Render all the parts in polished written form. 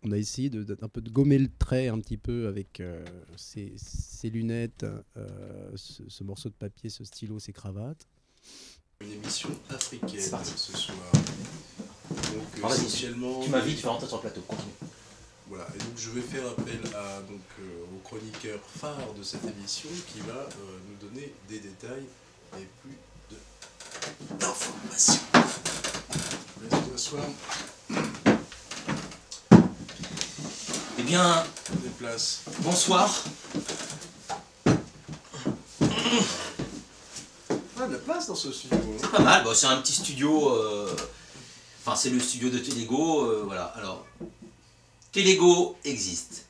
On a essayé un peu de gommer le trait un petit peu avec ces lunettes, ce morceau de papier, ce stylo, ces cravates. Une émission africaine ce soir. Donc essentiellement... Tu m'invites, tu vas rentrer sur le plateau, continue. Voilà, et donc je vais faire appel au chroniqueur phare de cette émission qui va nous donner des détails et plus d'informations. Vas-y, t'asseoir. Eh bien, déplace. Bonsoir. Ah, de la place dans ce studio. C'est pas mal, bon, c'est un petit studio, enfin c'est le studio de Télégo, voilà. Alors, Télégo existe.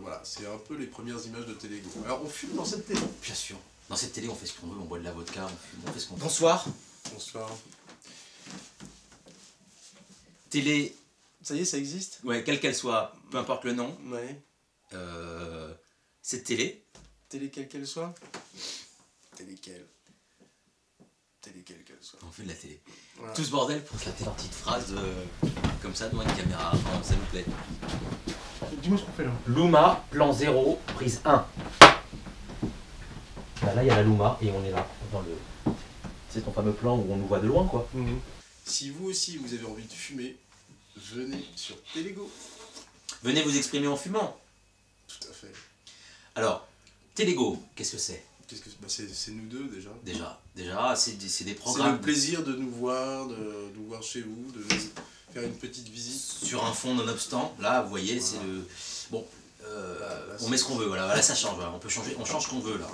Voilà, c'est un peu les premières images de Télégo. Alors on fume dans cette télé. Bien sûr. Dans cette télé, on fait ce qu'on veut, on boit de la vodka, on fume, on fait ce qu'on veut. Bonsoir. Bonsoir. Télé. Ça y est, ça existe? Ouais, quelle qu'elle soit, peu importe le nom. Ouais. Cette télé. Télé quelle qu'elle soit? Télé quelle? Télé quelle qu'elle soit. On fait de la télé. Voilà. Tout ce bordel pour faire la petite phrase comme ça devant une caméra, enfin, ça nous plaît. Dis-moi ce qu'on fait là. Luma, plan 0, prise 1. Là, il y a la Luma et on est là, dans le... C'est ton fameux plan où on nous voit de loin, quoi. Mmh. Si vous aussi, vous avez envie de fumer, venez sur Télégo. Venez vous exprimer en fumant. Tout à fait. Alors, Télégo, qu'est-ce que c'est? C'est nous deux déjà. Déjà, c'est des programmes... C'est le plaisir de nous voir chez vous, de nous faire une petite visite. Sur un fond nonobstant, là, vous voyez, voilà. C'est le... Bon, là, on met ce qu'on veut, voilà, là ça change, voilà. On peut changer, on change ce qu'on veut, là.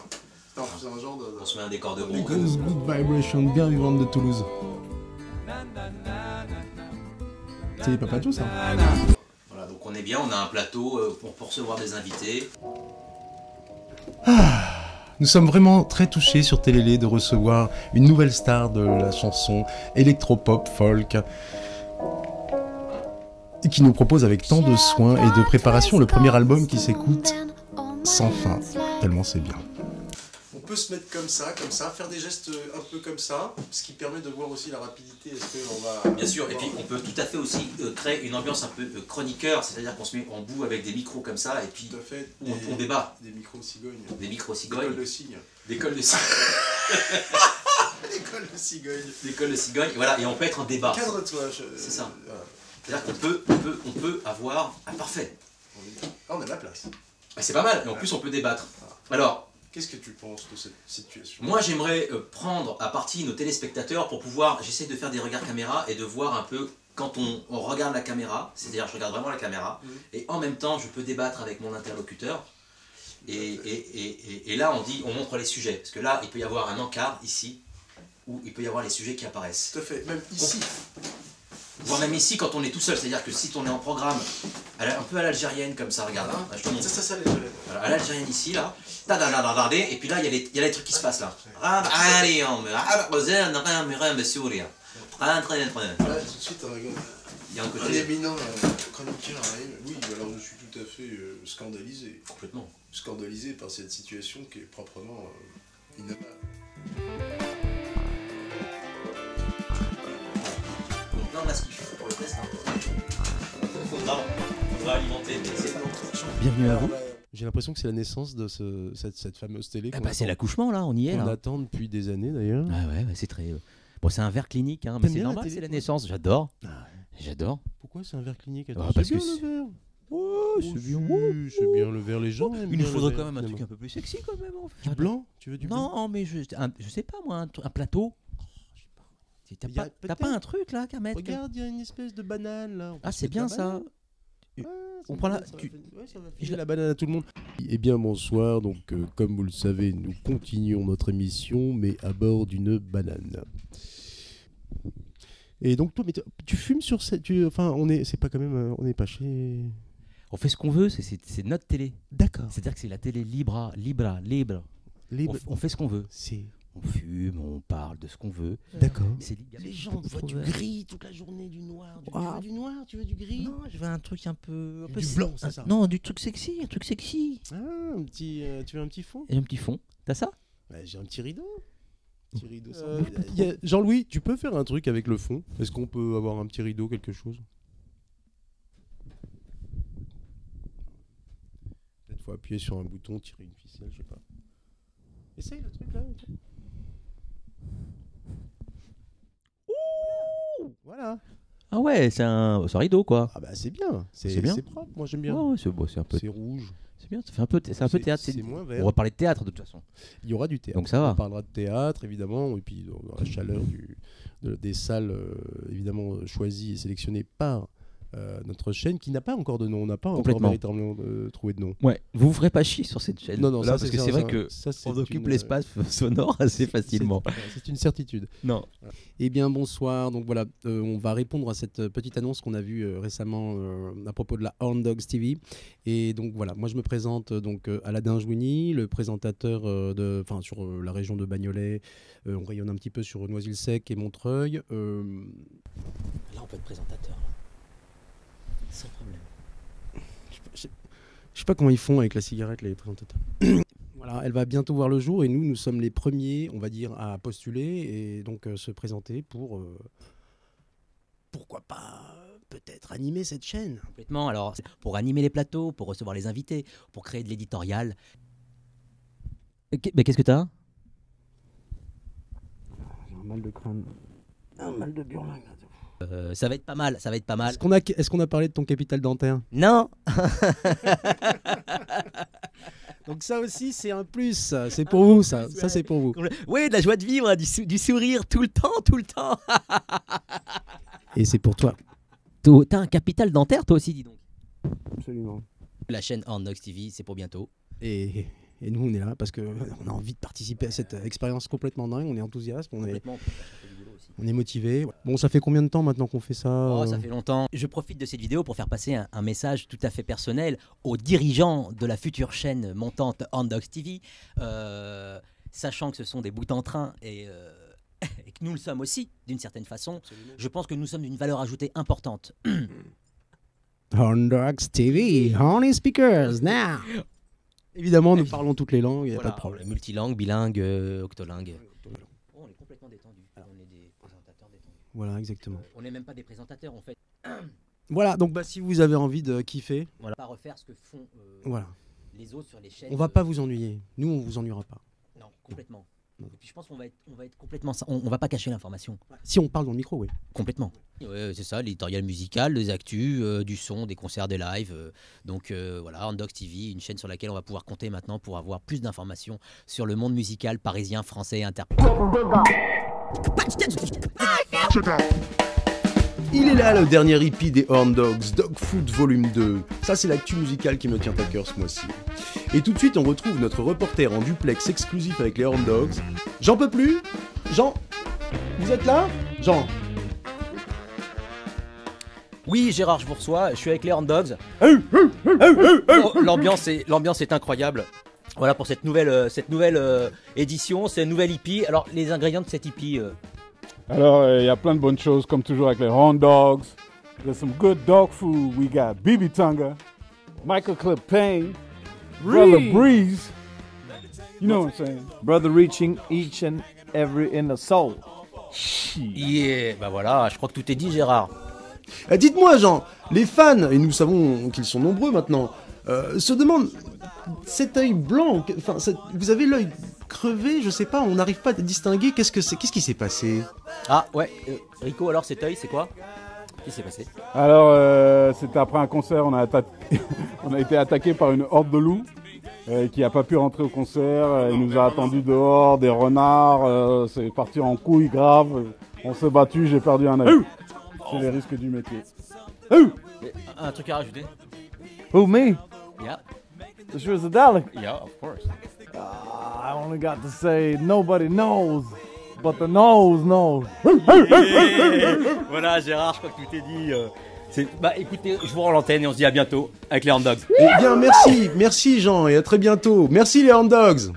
Non, c'est un genre de... On se met un décor de gros. Good vibration bien vivante de Toulouse. C'est les Papachos, ça. Voilà, donc on est bien, on a un plateau pour recevoir des invités. Nous sommes vraiment très touchés sur Télélé de recevoir une nouvelle star de la chanson électropop folk et qui nous propose avec tant de soin et de préparation le premier album qui s'écoute sans fin, tellement c'est bien. On peut se mettre comme ça, faire des gestes un peu comme ça, ce qui permet de voir aussi la rapidité. Est-ce qu'on va... Bien sûr, et puis on peut tout à fait aussi créer une ambiance un peu chroniqueur, c'est-à-dire qu'on se met en bout avec des micros comme ça, et puis tout à fait, on débat. Des micros-cigognes. Des micros-cigognes. Des cols de cygne. Des cols de cygne. Des cols de cigogne. Des cols de cigogne, voilà, et on peut être en débat. Cadre-toi. C'est ça. C'est-à-dire qu'on peut avoir... Ah, parfait. On a de la place. C'est pas mal, et en plus on peut débattre. Alors... Qu'est-ce que tu penses de cette situation? Moi j'aimerais prendre à partie nos téléspectateurs pour pouvoir... J'essaie de faire des regards caméra et de voir un peu quand on regarde la caméra, c'est-à-dire je regarde vraiment la caméra, et en même temps je peux débattre avec mon interlocuteur. Et là on montre les sujets, parce que là il peut y avoir un encart ici, où il peut y avoir les sujets qui apparaissent. Tout à fait, même ici. Voire même ici quand on est tout seul, c'est-à-dire que si on est en programme un peu à l'algérienne comme ça, regarde, hein, je te montre. Ça, voilà, à l'algérienne ici, là, et puis là il y a les trucs qui se passent là. Là, tout de suite, il y a un côté... Un éminent chroniqueur arrive. Oui, alors je suis tout à fait scandalisé. Complètement. Scandalisé par cette situation qui est proprement innommable. Donc là on a ce qu'il faut pour le test. Faudra alimenter. Bienvenue à vous. J'ai l'impression que c'est la naissance de cette fameuse télé. C'est l'accouchement là, on y est. On là. attend depuis des années d'ailleurs. Ah ouais, c'est très... Bon, c'est un verre clinique, hein, mais c'est normal, c'est la naissance. J'adore. Ah ouais. J'adore. Pourquoi c'est un verre clinique? Parce c'est que bien le verre. Ouais, c'est bien. C'est bien le verre, les gens. Il nous faudrait quand même un truc un peu plus sexy quand même. Du blanc? Tu veux du blanc? Non, mais je sais pas moi, un plateau. T'as pas un truc là qu'à mettre? Regarde, il y a une espèce de banane là. Ah, c'est bien ça. On prend la... ça va filer la banane à tout le monde. Eh bien bonsoir, donc comme vous le savez, nous continuons notre émission, mais à bord d'une banane. Et donc toi, mais tu fumes sur cette... Enfin, c'est pas quand même... on n'est pas chez... On fait ce qu'on veut, c'est notre télé. D'accord. C'est-à-dire que c'est la télé libre. On fait ce qu'on veut. On fume, on parle de ce qu'on veut. D'accord. Les gens voient du gris toute la journée, du noir. Tu veux du noir? Tu veux du gris? Non, je veux un truc un peu... Du blanc, c'est ça? Non, du truc sexy, un truc sexy. Ah, tu veux un petit fond? Et un petit fond. T'as ça? Ouais, j'ai un petit rideau. Jean-Louis, tu peux faire un truc avec le fond? Est-ce qu'on peut avoir un petit rideau, quelque chose? faut appuyer sur un bouton, tirer une ficelle, je sais pas. Essaye le truc là. Ouh, voilà. Ah ouais, c'est un rideau quoi. Ah bah c'est bien, c'est bien. C'est propre, moi j'aime bien. Ouais, c'est beau, c'est un peu. C'est rouge. C'est bien, ça fait un peu, c'est un peu théâtre. C'est moins vert. On va parler de théâtre de toute façon. Il y aura du théâtre. Donc ça va. On parlera de théâtre évidemment, et puis dans la chaleur des salles évidemment choisies et sélectionnées par notre chaîne qui n'a pas encore de nom. On n'a pas encore véritablement trouvé de nom. Ouais. Vous vous ferez pas chier sur cette chaîne. Non, là, parce que c'est vrai que on occupe l'espace sonore assez facilement. C'est une certitude. Non. Eh bien bonsoir. Donc voilà, on va répondre à cette petite annonce qu'on a vue récemment à propos de la Horn Dogs TV. Et donc voilà, moi je me présente donc Aladin Jouini, le présentateur sur la région de Bagnolet. On rayonne un petit peu sur Noisy-le-Sec et Montreuil. Là on peut être présentateur. Sans problème. Je sais pas comment ils font avec la cigarette, les présentateurs. Voilà, elle va bientôt voir le jour et nous sommes les premiers, on va dire, à postuler et donc se présenter pour pourquoi pas peut-être animer cette chaîne. Complètement. Alors pour animer les plateaux, pour recevoir les invités, pour créer de l'éditorial. Mais qu'est-ce que t'as? J'ai un mal de crâne, un mal de burlingue. Ça va être pas mal, ça va être pas mal. Est-ce qu'on a parlé de ton capital dentaire? Non. Donc ça aussi c'est un plus, c'est pour vous ça c'est pour vous. Oui, de la joie de vivre, du sourire tout le temps. Et c'est pour toi. T'as un capital dentaire toi aussi, dis donc. Absolument. La chaîne Horn Dogs TV, c'est pour bientôt. Et nous on est là parce qu'on a envie de participer à cette expérience complètement dingue, on est enthousiaste, on est motivé. Bon, ça fait combien de temps maintenant qu'on fait ça? Oh, ça fait longtemps. Je profite de cette vidéo pour faire passer un message tout à fait personnel aux dirigeants de la future chaîne montante Horn Dogs TV, sachant que ce sont des bouts en train et que nous le sommes aussi d'une certaine façon. Absolument. Je pense que nous sommes d'une valeur ajoutée importante. Horn Dogs TV, Horny Speakers, now. Évidemment, nous parlons toutes les langues, il n'y a pas de problème. Multilingue, bilingue, octolingue. On est complètement détendus. On est des présentateurs détendus. Voilà, exactement. On n'est même pas des présentateurs, en fait. Voilà, donc si vous avez envie de kiffer... Voilà, pas refaire ce que font les autres sur les chaînes. On va pas vous ennuyer. Nous, on vous ennuiera pas. Non, complètement. Et puis je pense qu'on va être complètement... On va pas cacher l'information. Si on parle dans le micro, oui. Complètement. Ouais, c'est ça, l'éditorial musical, les actus, du son, des concerts, des lives. Donc voilà, Horn Dogs TV, une chaîne sur laquelle on va pouvoir compter maintenant pour avoir plus d'informations sur le monde musical parisien, français et international. Il est là le dernier hippie des Horn Dogs, Dog Food Volume 2. Ça c'est l'actu musicale qui me tient à cœur ce mois-ci. Et tout de suite on retrouve notre reporter en duplex exclusif avec les Horn Dogs. J'en peux plus? Jean, vous êtes là? Jean? Oui Gérard, je vous reçois, je suis avec les Horn Dogs. L'ambiance est incroyable. Voilà pour cette nouvelle édition, c'est une nouvelle hippie. Alors les ingrédients de cette hippie... Alors, il y a plein de bonnes choses, comme toujours avec les Horn Dogs. There's some good dog food. We got BB Tonga, Michael Clip Payne, Brother Breeze. You know what I'm saying? Brother reaching each and every inner soul. Yeah, bah voilà, je crois que tout est dit Gérard. Dites-moi Jean, les fans, et nous savons qu'ils sont nombreux maintenant, se demandent, cet œil blanc, enfin, vous avez l'œil crevé, je sais pas, on n'arrive pas à distinguer, qu'est-ce qui s'est passé? Ah ouais, Rico, alors cet œil c'est quoi? Qu'est-ce qui s'est passé? Alors, c'était après un concert, on a été attaqué par une horde de loups qui n'a pas pu rentrer au concert, il nous a attendus dehors, des renards, c'est parti en couille grave, on s'est battu, j'ai perdu un œil. C'est les risques du métier. Un truc à rajouter? Who, me? Yeah. She was a Dalek. Yeah, of course. I only got to say nobody knows, but the nose knows. Voilà Gérard, je crois que tout est dit. Bah écoutez, je vous rends l'antenne et on se dit à bientôt avec les Horn Dogs. Eh bien merci Jean et à très bientôt. Merci les Horn Dogs.